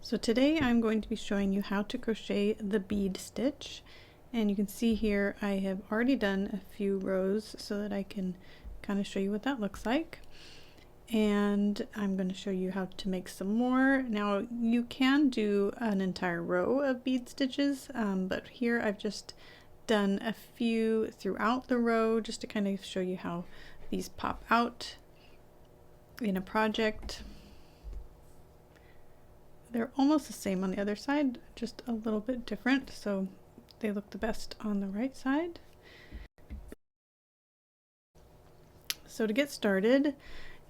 So today I'm going to be showing you how to crochet the bead stitch, and you can see here I have already done a few rows so that I can kind of show you what that looks like, and I'm going to show you how to make some more. Now you can do an entire row of bead stitches, but here I've just done a few throughout the row just to kind of show you how these pop out in a project. They're almost the same on the other side, just a little bit different, so they look the best on the right side. So to get started,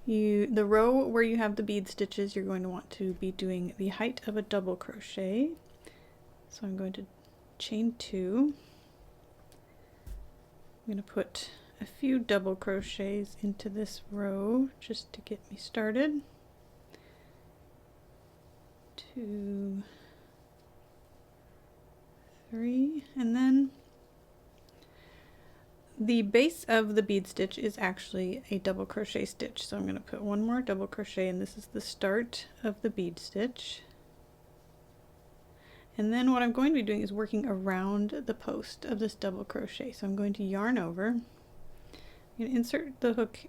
the row where you have the bead stitches, you're going to want to be doing the height of a double crochet. So I'm going to chain 2. I'm going to put a few double crochets into this row just to get me started. 2, 3, and then the base of the bead stitch is actually a double crochet stitch, so I'm going to put one more double crochet, and this is the start of the bead stitch. And then what I'm going to be doing is working around the post of this double crochet. So I'm going to yarn over, I'm going to insert the hook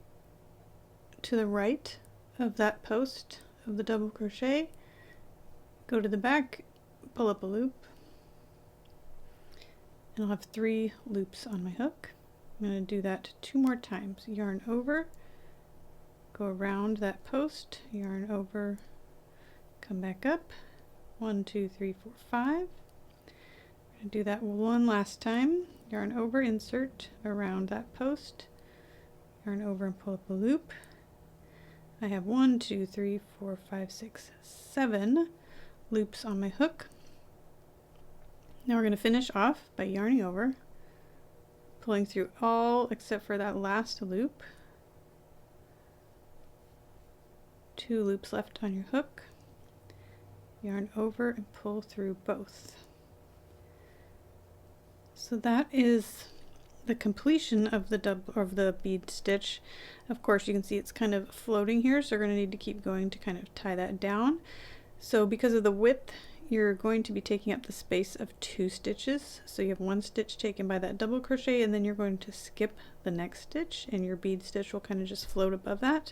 to the right of that post of the double crochet, go to the back, pull up a loop, and I'll have 3 loops on my hook. I'm going to do that 2 more times. Yarn over, go around that post, yarn over, come back up. 1, 2, 3, 4, 5. I'm going to do that one last time. Yarn over, insert around that post, yarn over and pull up a loop. I have 1, 2, 3, 4, 5, 6, 7 loops on my hook. Now we're going to finish off by yarning over, pulling through all except for that last loop. 2 loops left on your hook. Yarn over and pull through both. So that is the completion of the bead stitch. Of course, you can see it's kind of floating here, so we're going to need to keep going to kind of tie that down. So because of the width, you're going to be taking up the space of 2 stitches. So you have 1 stitch taken by that double crochet, and then you're going to skip the next stitch, and your bead stitch will kind of just float above that.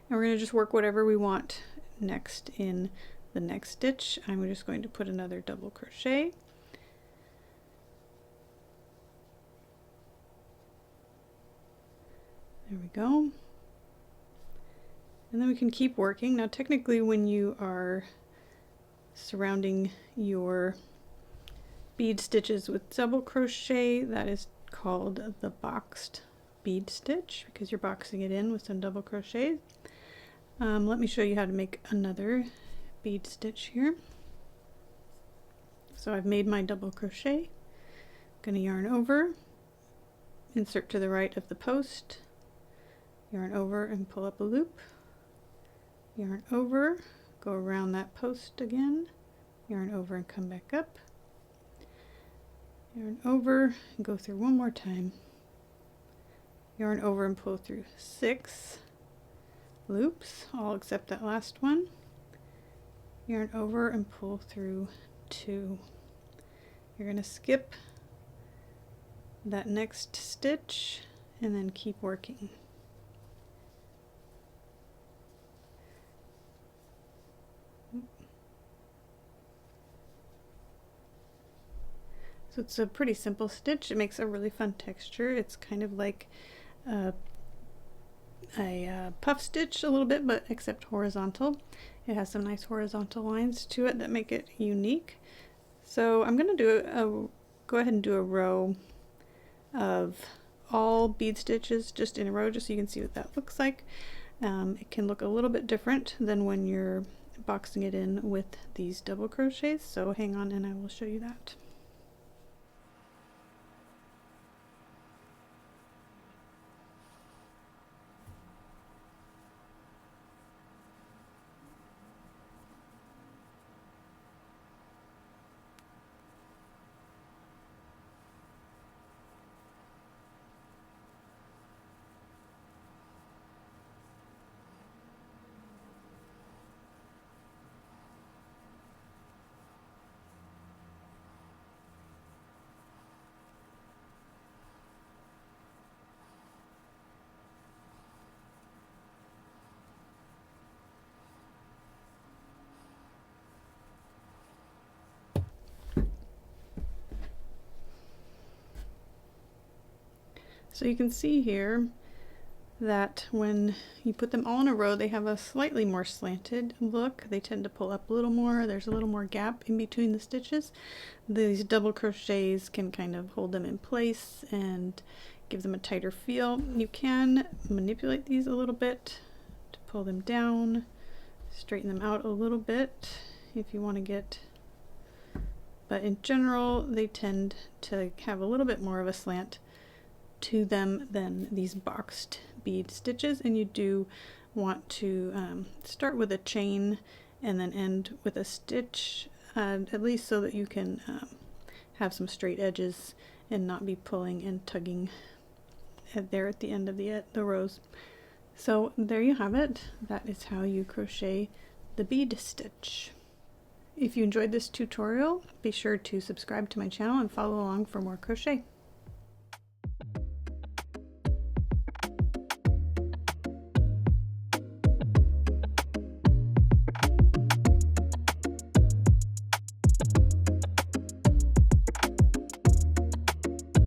And we're going to just work whatever we want next in the next stitch. I'm just going to put another double crochet. There we go. And then we can keep working. Now technically when you are surrounding your bead stitches with double crochet, that is called the boxed bead stitch because you're boxing it in with some double crochet. Let me show you how to make another bead stitch here. So I've made my double crochet. I'm going to yarn over, insert to the right of the post, yarn over and pull up a loop, yarn over, go around that post again, yarn over and come back up, yarn over and go through one more time, yarn over and pull through 6 loops, all except that last one, yarn over and pull through 2. You're going to skip that next stitch and then keep working. So it's a pretty simple stitch. It makes a really fun texture. It's kind of like a puff stitch a little bit, but except horizontal. It has some nice horizontal lines to it that make it unique. So I'm going to go ahead and do a row of all bead stitches just in a row, just so you can see what that looks like. It can look a little bit different than when you're boxing it in with these double crochets, so hang on and I will show you that. So you can see here that when you put them all in a row, they have a slightly more slanted look. They tend to pull up a little more. There's a little more gap in between the stitches. These double crochets can kind of hold them in place and give them a tighter feel. You can manipulate these a little bit to pull them down, straighten them out a little bit if you want to get, but in general they tend to have a little bit more of a slant to them than these boxed bead stitches, and you do want to start with a chain and then end with a stitch, at least so that you can have some straight edges and not be pulling and tugging there at the end of the rows. So there you have it. That is how you crochet the bead stitch. If you enjoyed this tutorial, be sure to subscribe to my channel and follow along for more crochet.